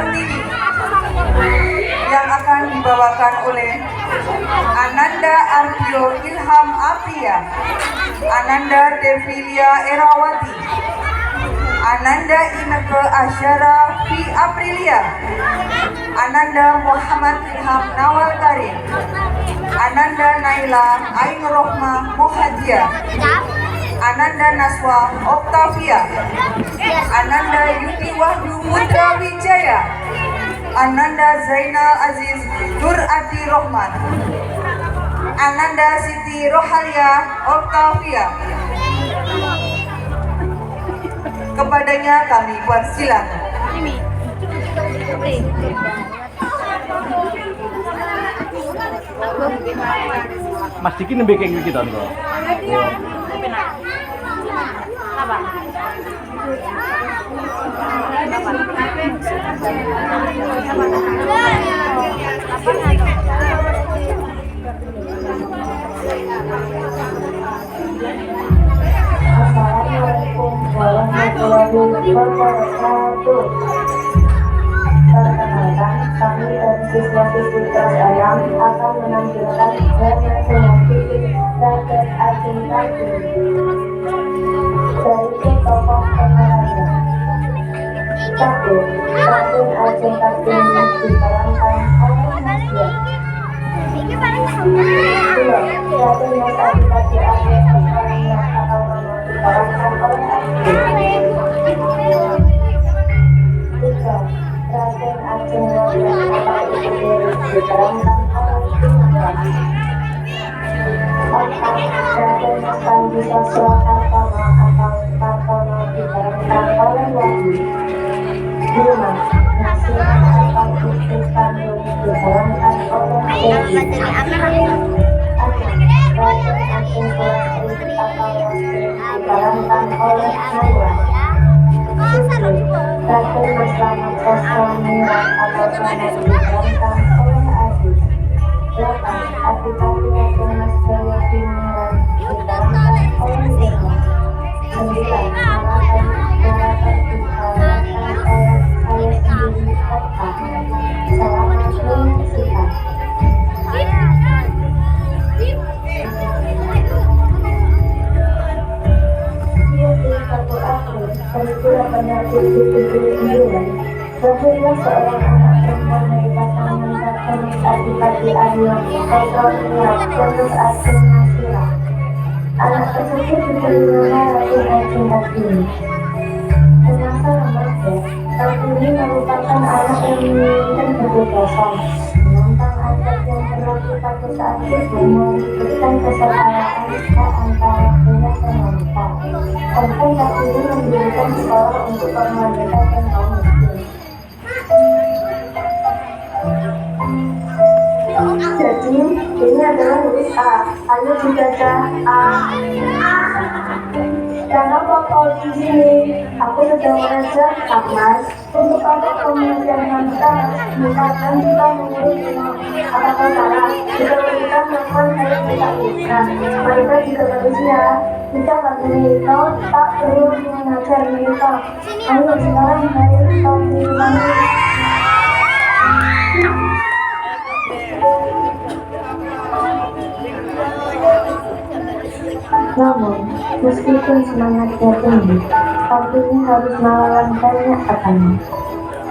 Kartini yang akan dibawakan oleh Ananda Ardio Ilham Apria, Ananda Devilia Erawati, Ananda Ineke Asyara Fi Aprilia, Ananda Muhammad Ilham Nawal Karim, Ananda Naila Ain Rohma Mohadia, Ananda Naswa Octavia, Ananda Yudi Wahyu Putra Wijaya, Ananda Zainal Aziz Nur Adi Rohman, Ananda Siti Rohalia Octavia. Kepadanya kami persilakan. Mas Diki nembe kayak gitu nih. Assalamualaikum warahmatullahi wabarakatuh. Perkenalkan, kami dari siswa-siswi terayam akan menampilkan drama scientific Raden Ajeng Kartini dari tokoh pemerannya. 1. Raden Ajeng Kartini diperankan oleh Nadia. 2. Raden Mas Adipati Arya pemerannya atau diperankan oleh Adi. 3. Raden Ajeng Kartini atau Ibu diperankan oleh Pinaka. 4. Raden Mas Panji Saswakartono atau Kartono diperankan oleh Wahyu. 5. Nasihat atau Istri Kandung diperankan oleh Dewi. 6. Raden Ajeng Lestri atau Lestri diperankan oleh Naila. 7. Raden Mas Slamet Sastroamingrat atau Slamet diperankan oleh Adi. 8. Adipati Raden Mas Jayadiningrat diperankan oleh Irma. 9. Malakan diperankan oleh saya sendiri Oka. Selamat menyaksikan. Peristiwa penyakit di 79. Lahirlah seorang anak perempuan dari pasangan Raden Adipati Arya Sastroamingrat penuh Ajeng Nasira. Anak tersebut diberi nama Raden Ajeng Kartini. Semasa remaja, Kartini merupakan anak yang menginginkan kebebasan, menantang adat yang berlaku pada saat itu, memberikan kesetaraan hak antara pria dan wanita. Bahkan Kartini mendirikan sekolah untuk kaum wanita dan kaum miskin. Jadi, ini adalah huruf A. Ayo dibaca A. Karena pokok di sini, aku sudah mengajar Mas untuk kelompok pembelajaran wanita. Misalkan kita mengurus apakah salah, jika wanita melakukan hal yang tidak bisa, wanita juga manusia. Jika wanita tak perlu mengajar wanita. Ayo sekarang hari kau kami. Namun, meskipun semangatnya tinggi, Kartini harus melawan banyak tekanan,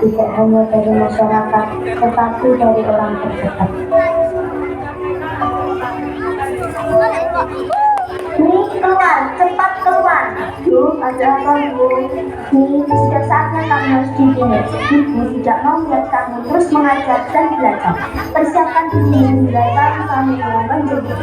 tidak hanya dari masyarakat, tetapi dari orang terdekat. Nih, keluar, cepat keluar. Bu, ada apa Bu? Nih, sudah saatnya kamu harus dididik. Ibu tidak mau melihat kamu terus mengajar dan belajar. Persiapkan diri hingga kamu menjadi.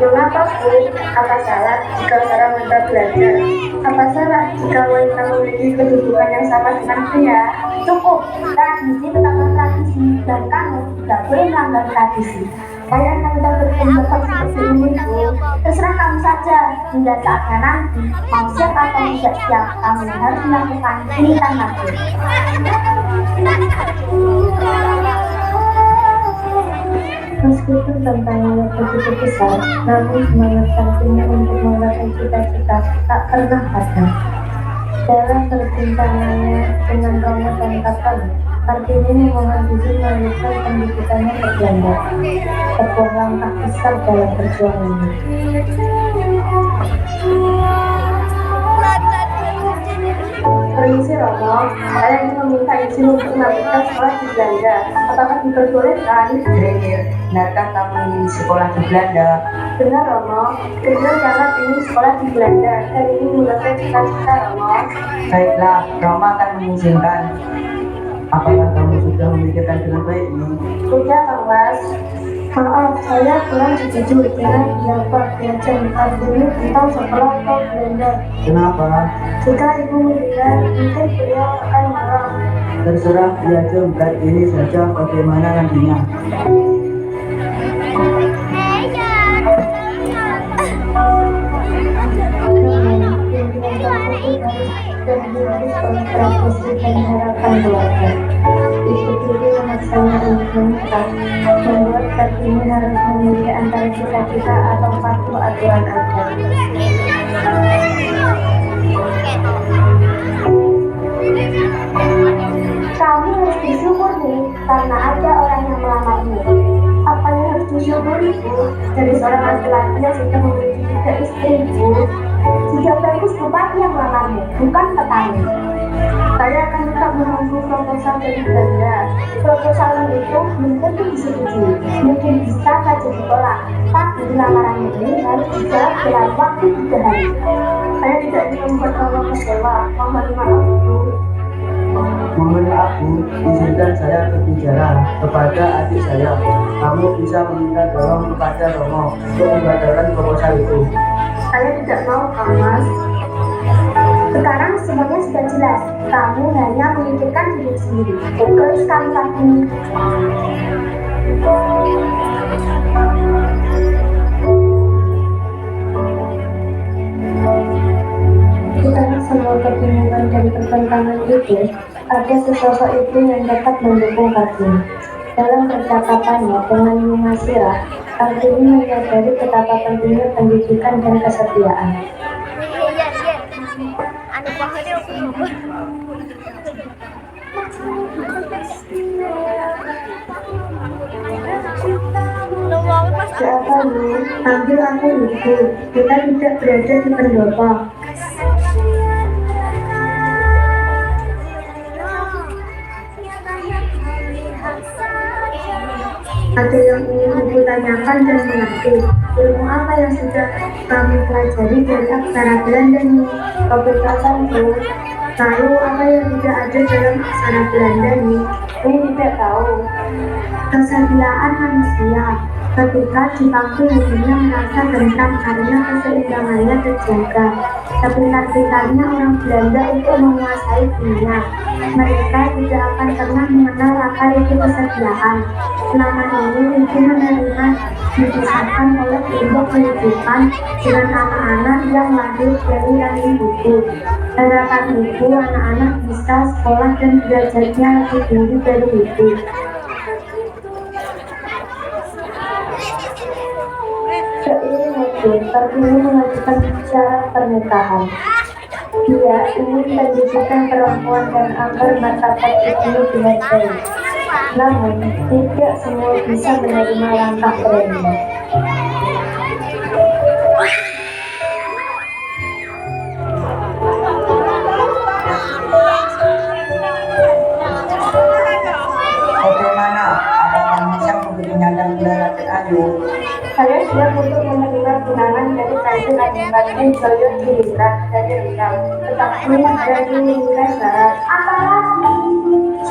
Mengapa Bu? Apa salah jika seorang wanita belajar? Apa salah jika wanita memiliki kedudukan yang sama dengan pria? Cukup, tradisi tetaplah tradisi dan kamu tidak boleh melanggar tradisi. Kalian wanita berpendapat seperti ini Bu. Terserah kamu saja, hingga saatnya nanti mau siap atau tidak siap, kamu harus melakukan pilihan nanti. Meskipun tantangannya begitu besar, namun semangat Kartini untuk menggapai cita-cita tak pernah padam. Dalam pertimbangannya dengan Romo dan Kartono, Kartini memohon izin melanjutkan pendidikannya ke Belanda. Sebuah langkah besar dalam perjuangan ini. Permisi Romo, saya ingin meminta izin untuk melanjutkan sekolah di Belanda. Apakah diperbolehkan? Gregor, benarkah kamu ingin sekolah di Belanda? Benar Romo, Gregor sangat ingin sekolah di Belanda dan ingin menggapai cita-cita Romo. Baiklah, Roma akan mengizinkan. Apakah kamu sudah memikirkan dengan baik ini? Sudah Kang Mas. Maaf, saya kurang setuju dengan Bapak Diajeng Ardini tentang sekolah ke Belanda. Kenapa? Jika ibu mendengar, mungkin beliau akan marah. Terserah dia jengkat ini saja bagaimana nantinya. Dan harapan keluarga. Itu dulu memaksanya untuk menikah, membuat Kartini harus memilih antara cita-cita atau patuh aturan adat. Kamu harus bersyukur nih, karena ada orang yang melamarmu. Apa yang harus disyukuri Bu? Dari seorang laki-laki yang sudah memiliki 3 istri Bu. Sudah bagus bupati yang melamarmu, bukan petani. Saya akan tetap menunggu proposal dari Belanda. Proposal itu belum tentu disetujui, mungkin bisa saja ditolak. Tapi lamaran ini harus dijawab dalam waktu 3 hari. Saya tidak ingin membuat kamu kecewa. Mohon maaf Bu. Mohon maaf Bu, izinkan saya berbicara kepada adik saya. Kamu bisa meminta tolong kepada Romo untuk membatalkan proposal itu. Saya tidak mau Kang Mas. Sekarang semuanya sudah jelas. Kamu hanya memikirkan diri sendiri. Oke sekali lagi. Di tengah semua kebingungan dan pertentangan itu, ada sesosok ibu yang dapat mendukung Kartini. Dalam percakapannya dengan Yumasira, Kartini menyadari betapa pentingnya pendidikan dan kesetiaan. Siapa lu? Ambil aku ibu. Kita tidak berada di pendopo. Ada yang ingin ibu tanyakan dan mengerti. Ilmu apa yang sudah kami pelajari dari aksara Belanda ini? Kebetulan Bu. Lalu apa yang tidak ada dalam aksara Belanda ini? Saya tidak tahu. Kesebilaan manusia. Ketika dipakai hidupnya merasa tentram karena keseimbangannya terjaga. Sepintar-pintarnya orang Belanda untuk menguasai dunia. Mereka tidak akan pernah mengenal apa itu kesediaan. Selama ini ibu menerima dipisahkan oleh kelompok pendidikan dengan anak-anak yang lahir dari rahim ibu. Harapan ibu anak-anak bisa sekolah dan belajarnya lebih tinggi dari ibu. Seiring waktu, Kartini mengajukan syarat pernikahan. Dia ingin pendidikan perempuan dan agar martabat ibu dihargai. Namun, tidak semua bisa menerima langkah berendah. Bagaimana? Apakah kamu siap untuk menyandang gelar Raden Ayu? Saya siap untuk menerima tunangan dari Raden Adipati Joyo Diningrat dari Riau, tetapi dari wilayah barat. Apalagi?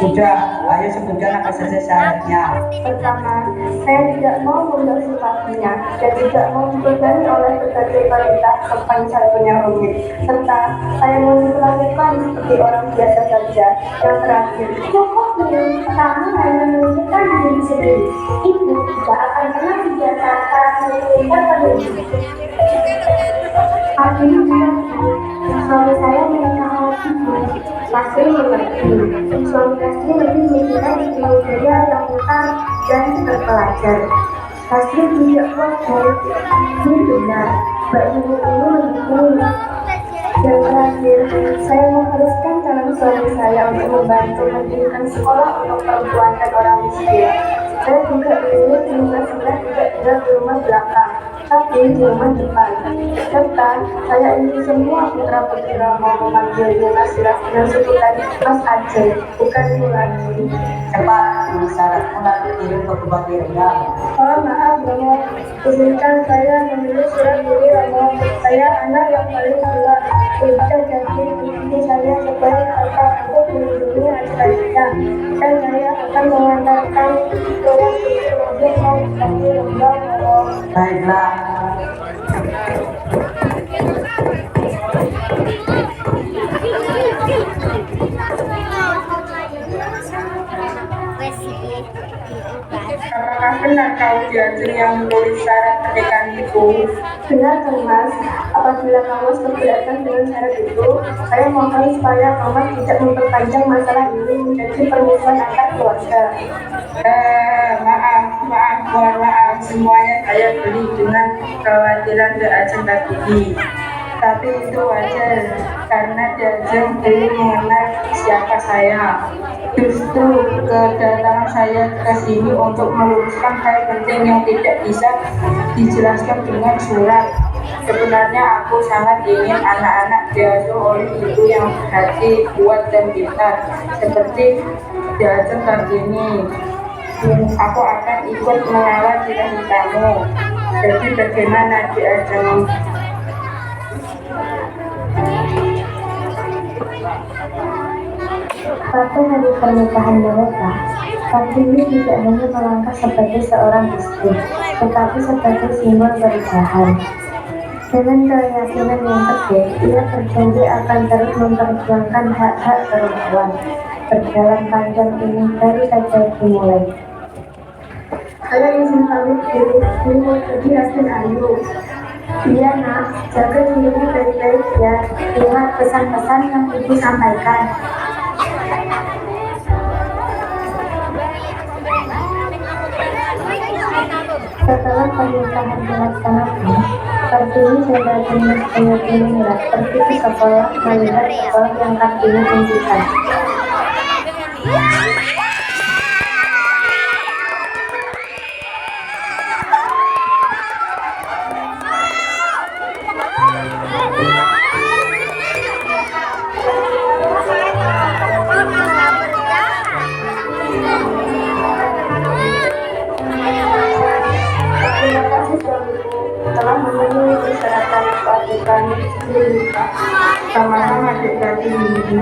Sudah, ayo sebutkan apa saja syaratnya. Pertama, saya tidak mau membuat simpatinya dan tidak mau dibebani oleh berbagai perintah sopan satunya rumit. Serta saya mau diperlakukan seperti orang biasa saja. Yang terakhir, cukup nih, kamu hanya menunjukkan diri sendiri. Itu tidak akan pernah dibiasakan militer pendidik. Artinya bilang, suami saya menikah lagi. Pasti mengerti. Suami Lastri lebih mencintai istri dia yang pintar dan terpelajar. Lastri tidak kuat ini benar. Mbak Ibu ini lebih dulu. Yang terakhir, saya mengharuskan calon suami saya untuk membantu mendirikan sekolah untuk perempuan dan orang miskin. Saya juga ingin tinggal sebelah tidak tinggal di rumah belakang, tapi di rumah depan. Serta saya ingin semua putra putri Romo memanggilnya Mas Ira dengan sebutan Mas Aceh, bukan Mulani. Cepat, syarat mulai kirim ke Bupati Rendang. Oh maaf Romo, izinkan saya menulis surat diri Romo. Saya anak yang paling tua. Tidak jadi ikuti saya supaya kakak untuk melindungi adik-adiknya. Dan saya akan mengantarkan surat diri mobil mau Bupati Rendang Romo. Baiklah, Apakah benar kau Diajeng yang menulis syarat pernikahan itu? Benar kan Mas, apabila Mas keberatan dengan syarat itu, saya mohon supaya Mas tidak memperpanjang masalah ini menjadi permusuhan antar keluarga. Mohon maaf, semuanya saya beli dengan kekhawatiran Diajeng tadi ini. Tapi itu wajar, karena Diajeng belum mengenal siapa saya. Justru kedatangan saya ke sini untuk meluruskan hal penting yang tidak bisa dijelaskan dengan surat. Sebenarnya aku sangat ingin anak-anak diasuh oleh ibu yang hati kuat dan pintar seperti Diajeng Kartini. Aku akan ikut mengawal cita-citamu. Jadi bagaimana Diajeng? Pada hari pernikahan mereka, Kartini tidak hanya melangkah sebagai seorang istri, tetapi sebagai simbol perubahan. Dengan keyakinan yang teguh, ia berjanji akan terus memperjuangkan hak-hak perempuan. Berjalan panjang ini baru saja dimulai. Saya izin pamit diri mau pergi Rasul Ayu. Iya nak, jaga diri baik-baik ya. Ingat pesan-pesan yang ibu sampaikan. Setelah pernikahan dilaksanakan, Kartini dan Dimas punya pergi ke sekolah melihat sekolah yang Kartini impikan. Terima kasih suamiku telah memenuhi persyaratan kewajiban menikah. Sama-sama adik Kartini.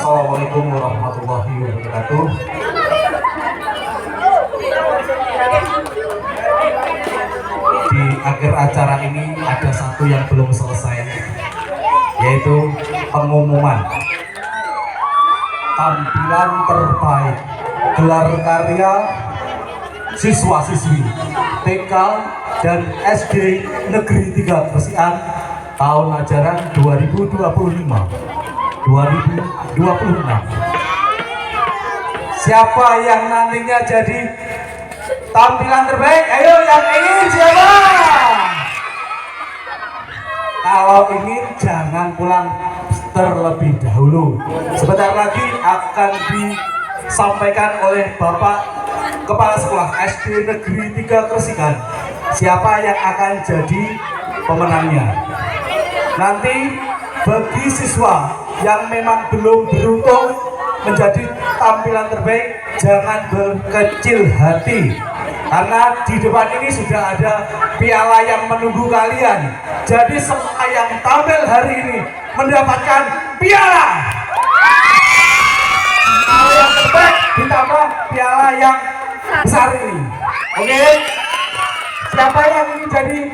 Assalamualaikum warahmatullahi wabarakatuh. Di akhir acara ini ada satu yang belum selesai, yaitu pengumuman tampilan terbaik gelar karya siswa-siswi TK dan SD Negeri 3 Kresikan tahun ajaran 2025-2026. Siapa yang nantinya jadi tampilan terbaik? Ayo yang ingin siapa? Kalau ingin jangan pulang terlebih dahulu. Sebentar lagi akan disampaikan oleh Bapak Kepala Sekolah SD Negeri 3 Kresikan siapa yang akan jadi pemenangnya. Nanti bagi siswa yang memang belum beruntung menjadi tampilan terbaik, jangan berkecil hati, karena di depan ini sudah ada piala yang menunggu kalian. Jadi semua yang tampil hari ini mendapatkan piala. Piala yang terbaik ditambah piala yang besar ini. Oke? Siapa yang ingin jadi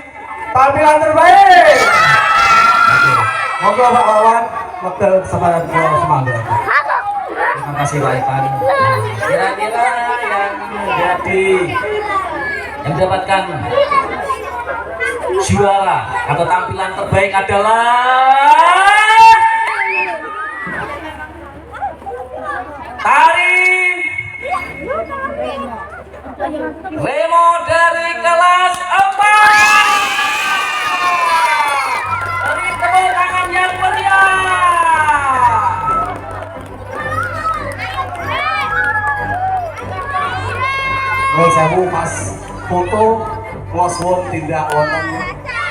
tampilan terbaik? Oke. Monggo Pak Wawan, waktu kesempatan semangat. Terima kasih Pak Ipan. Kira-kira yang mendapatkan juara atau tampilan terbaik adalah Tari Remo dari kelas 4. Beri tepuk tangan yang meriah. Kalau saya mau pas foto close one tindak wonten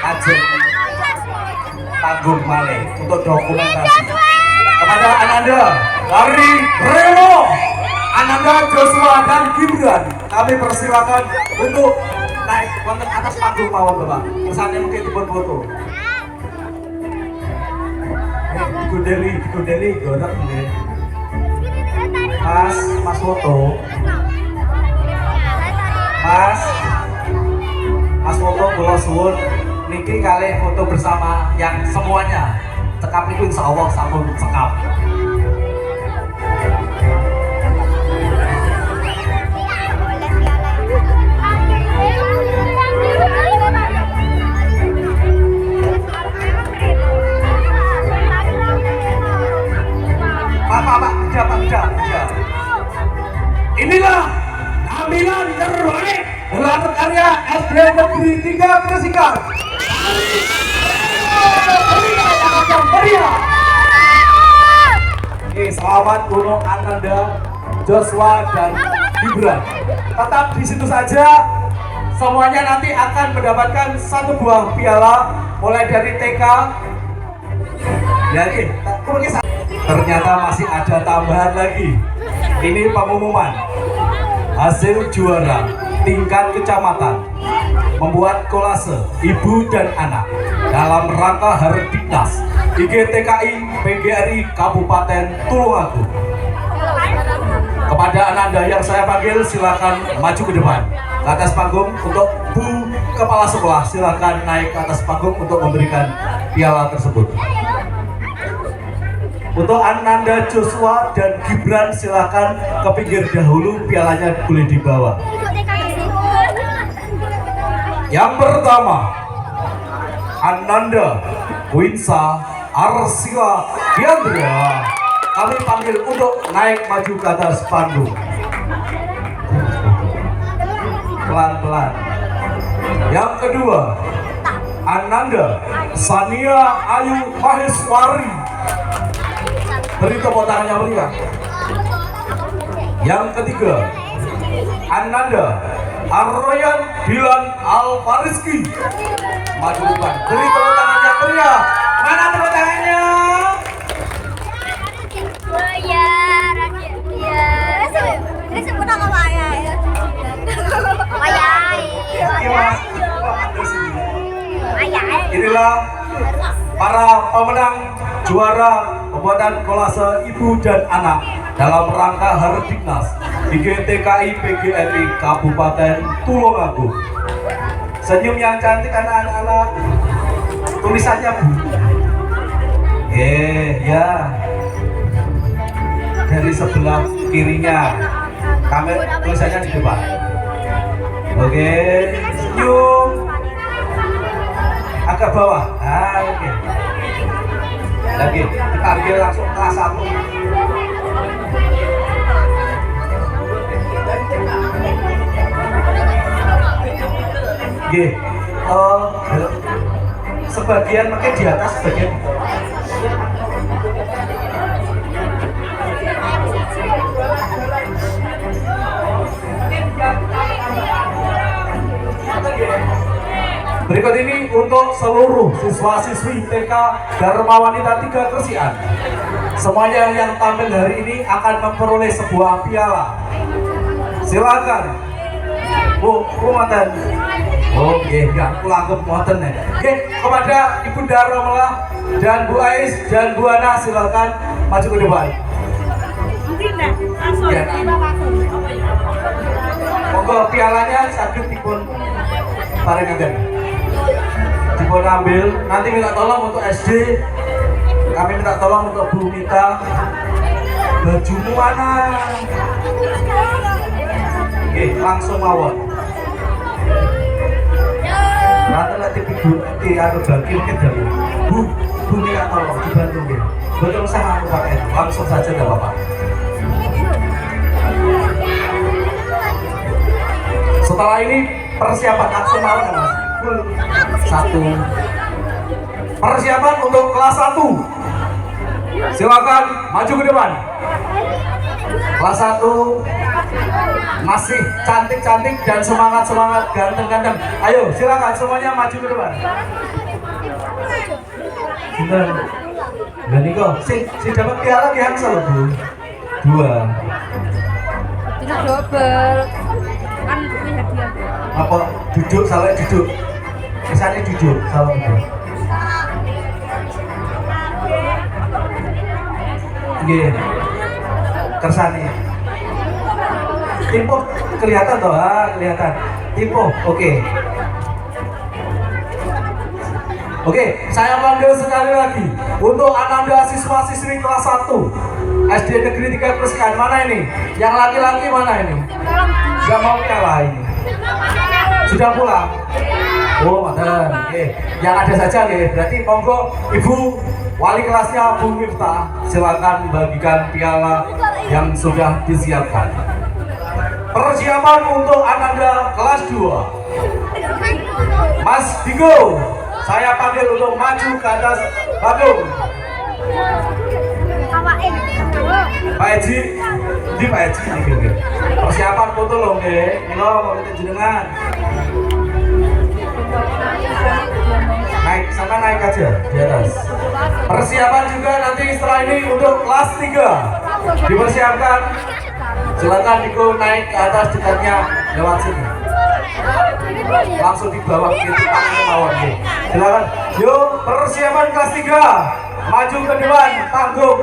ajeng tanggung malih untuk dokumentasi kepada Ananda dari Remo, Ananda, Joshua dan Gibran, kami persilakan untuk naik wonten atas panggung mawon Bapak. Kesannya mungkin dipun foto. Digondeli, godok nggih. Mas foto. Mas foto kula suwun niki kalih foto bersama yang semuanya. Cekap niku insyaallah sampun cekap. Pak, tidak. Inilah tampilan terbaik gelar karya SD Negeri 3 Kresikan. Oke, selamat untuk Ananda, Joshua dan Gibran. Tetap di situ saja. Semuanya nanti akan mendapatkan satu buah piala mulai dari TK. Ya, ternyata masih ada tambahan lagi. Ini pengumuman hasil juara tingkat kecamatan membuat kolase ibu dan anak dalam rangka Hardiknas IGTKI PGRI Kabupaten Tulungagung. Kepada Ananda yang saya panggil, silakan maju ke depan ke atas panggung. Untuk Bu Kepala Sekolah, silakan naik ke atas panggung untuk memberikan piala tersebut. Untuk Ananda, Joshua dan Gibran, silakan ke pinggir dahulu, pialanya boleh dibawa. Yang pertama, Ananda Winsa Arsila Diandra, kami panggil untuk naik maju ke atas panggung. Pelan-pelan. Yang kedua, Ananda Sania Ayu Maheswari. Beri tepuk tangannya meriah. Yang ketiga, Ananda Arroyan Dilan Alfariski. Maju depan. Beri tepuk tangannya meriah. Mana tepuk tangannya? Inilah para pemenang juara pembuatan kolase ibu dan anak dalam rangka Hardiknas IGTKI PGRI Kabupaten Tulungagung. Senyum yang cantik anak-anak. Tulisannya Bu. Ya. Dari sebelah kirinya. Kamera tulisannya di depan. Oke, senyum. Agak bawah. Oke. Lagi, kita ambil langsung kelas 1. Oke. Sebagian makin di atas, sebagian berikut ini untuk seluruh siswa-siswi TK Dharma Wanita 3 Kresian. Semuanya yang tampil hari ini akan memperoleh sebuah piala. Silakan. Bu Maten. Oh, nggih, pulang Maten ya. Oke, kepada Ibu Daromala dan Bu Ais dan Bu Ana silakan maju ke depan. Monggo pialanya sakit dipun paringaken. Dipun ambil, nanti minta tolong untuk SD, kami minta tolong untuk Bu Mita, bajumu mana? Oke, langsung mawon. Nanti di anu bagi mungkin dari Bu Mita tolong dibantu ya. Betul usaha aku pakai, langsung saja enggak apa-apa. Setelah ini persiapan langsung mawon ya Mas. 1. Persiapan untuk kelas 1. Silakan maju ke depan. Kelas 1 masih cantik-cantik dan semangat-semangat, ganteng-ganteng. Ayo silakan semuanya maju ke depan. Bentar. Dan Niko, si dapat piala di Hansel loh Bu. 2. Tidak double. Kan ini hadiah. Apa duduk salah duduk. Misalnya duduk salah duduk. Nggih. Kersane. Timpo kelihatan toh? Kelihatan. Timpo, oke. Oke, saya panggil sekali lagi untuk Ananda siswa-siswi kelas 1 SD Negeri 3 Kresian. Mana ini? Yang laki-laki mana ini? Gak mau piala ini. Sudah pulang? Oh, mantan. Oke, yang ada saja nih. Berarti monggo Ibu wali kelasnya Bu Miftah, silakan bagikan piala yang sudah disiapkan. Persiapan untuk Ananda kelas 2. Mas Digo, saya panggil untuk maju ke atas panggung. Pak Eji, di Pak Eji nih. Persiapan foto loh, nggih. Mila mau kita jenengan. Naik, sama naik aja di atas. Persiapan juga nanti setelah ini untuk kelas 3. Dipersiapkan. Silakan Digo naik ke atas dekatnya lewat sini. Langsung di bawah kiri panggung mawon nggih. Silakan. Yuk, persiapan kelas 3. Maju ke depan panggung.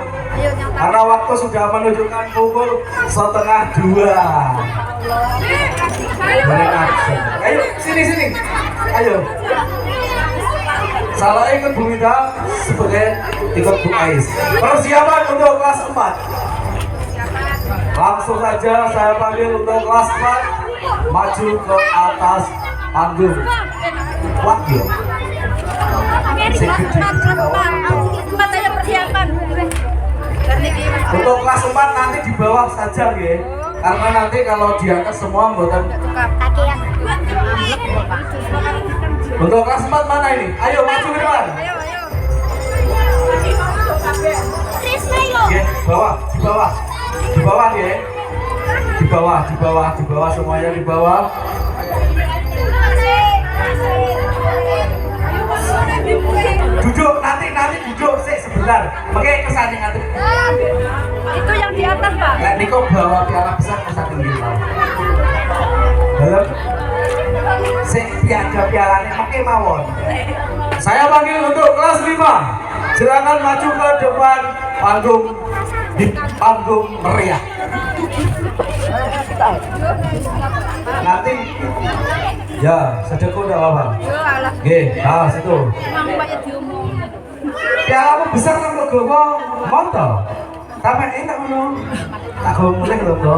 Karena waktu sudah menunjukkan pukul 1:30. Ayo, sini. Ayo. Salah ikut Bu Mita sebagai ikut Bu Ais. Persiapan untuk kelas 4. Langsung saja saya panggil untuk kelas 4 maju ke atas panggung. Wakil. Untuk kelas 4 nanti di bawah saja ya. Karena nanti kalau di atas semua mboten. Untuk kelas 4 mana ini? Ayo maju ke depan. Ayo, ayo. Oke, bawah, di bawah. Di bawah ya. Di bawah semuanya di bawah. Duduk, nanti duduk sih sebentar. Pakai kesana nanti. Itu yang di atas, Pak. Lek niko bawa piala besar kesana dulu. Dalam. Sik pialanya pakai mawon. Saya panggil untuk kelas 5. Silakan maju ke depan panggung di panggung meriah. Nanti ya sedekah udah apa? Yo, alah. Oke, situ. Emang banyak diomong. Pialamu besar kan lo gowo motor. Tapi enak ngono. Tak gowo mulai lho, Bro.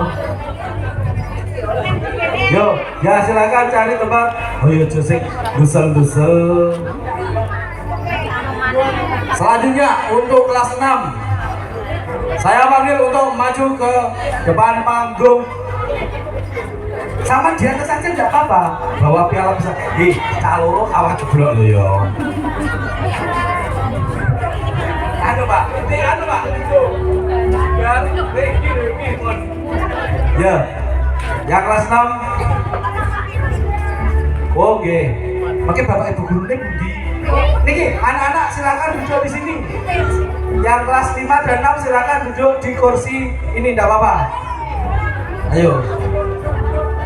Yo, ya silakan cari tempat. Oh iya, Josek, dusel-dusel. Selanjutnya untuk kelas 6. Saya panggil untuk maju ke depan panggung. Sama di atas saja enggak apa-apa. Bawa piala besar. Kalau awak jeblok lho ya. Anu Pak. Ya. Yang kelas 6. Oke. Oke, Bapak Ibu guru ini di. Niki, anak-anak silakan duduk di sini. Yang kelas 5 dan 6 silakan duduk di kursi ini, enggak apa-apa. Ayo.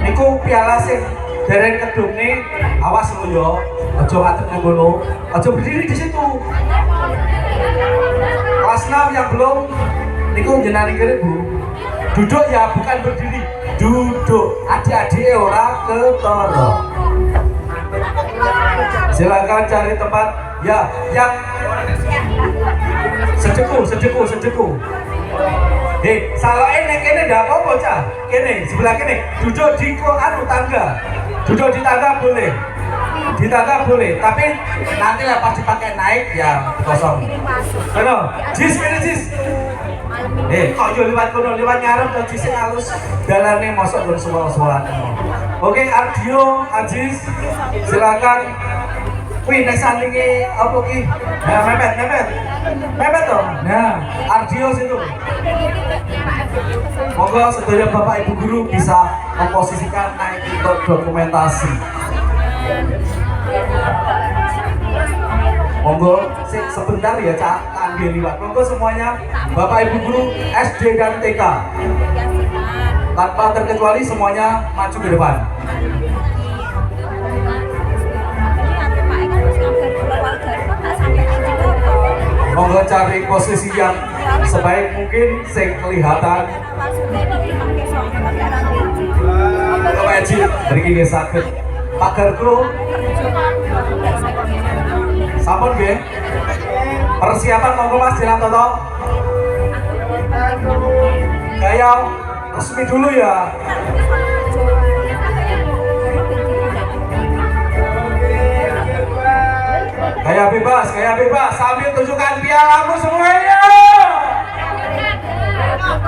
Niku piala sing dereng kedung nih, awas lo yo. Aja ngadep nang ngono. Aja berdiri di situ. Kelas 6 yang belum niku jenengan kene, Bu. Duduk ya, bukan berdiri. Duduk. Adik-adik ora ketara. Silakan cari tempat ya yang sedeku. Salah nek kene ndak apa-apa, Cah. Kene, sebelah kene. Duduk di tangga. Duduk di tangga boleh. Di tangga boleh, tapi nanti lah pas dipakai naik ya kosong. Kono, jis kene jis. Kok yo liwat kono, liwat ngarep to jis halus. Dalane mosok ngono suara-suara. Oke, Ardio, Ajis, silakan. Wih, nek sandinge apa ki? Nah, mepet toh. Nah, Ardio situ. Monggo sedaya Bapak Ibu guru bisa memposisikan naik untuk dokumentasi. Monggo sebentar ya, Cak, ambil liwat. Monggo semuanya Bapak Ibu guru SD dan TK. Tanpa terkecuali semuanya maju ke depan. Monggo cari posisi yang sebaik mungkin sing kelihatan. Kewaji mriki nggih saged. Pagar kru. Sampun nggih. Persiapan monggo Mas Dilantono. Gaya resmi dulu ya. Gaya bebas sambil tunjukkan pialamu semuanya.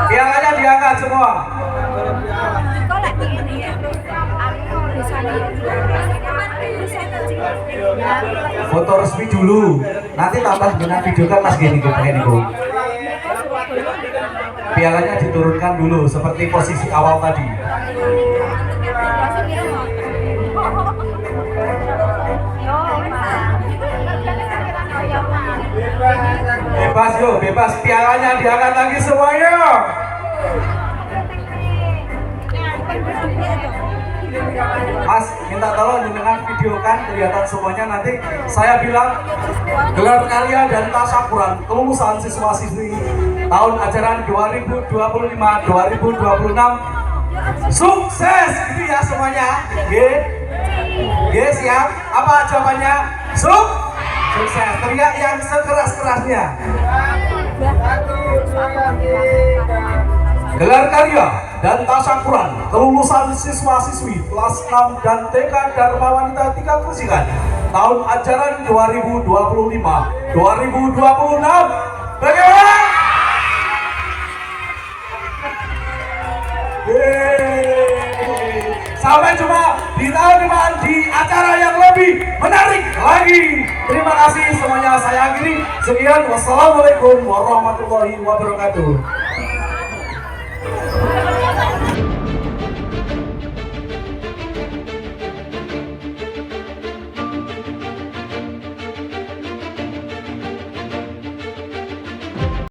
Pialanya diangkat semua. Foto resmi dulu. Nanti tambah dengan video kan Mas gini Bu. Pialanya diturunkan dulu seperti posisi awal tadi. Bebas pialanya diangkat lagi semuanya. Mas, minta tolong dengan videokan kelihatan semuanya. Nanti saya bilang gelar karya dan tasyakuran kelulusan siswa-siswi tahun ajaran 2025-2026 sukses gitu ya semuanya. Siap? Apa jawabannya? Sukses. Teriak yang sekeras-kerasnya. Gelar karya dan tasyakuran kelulusan siswa-siswi kelas 6 dan TK Dharma Wanita 3 Kusikan tahun ajaran 2025-2026. Bagaimana? Sampai jumpa di tahun depan di acara yang lebih menarik lagi. Terima kasih semuanya, saya akhiri. Sekian, wassalamualaikum warahmatullahi wabarakatuh.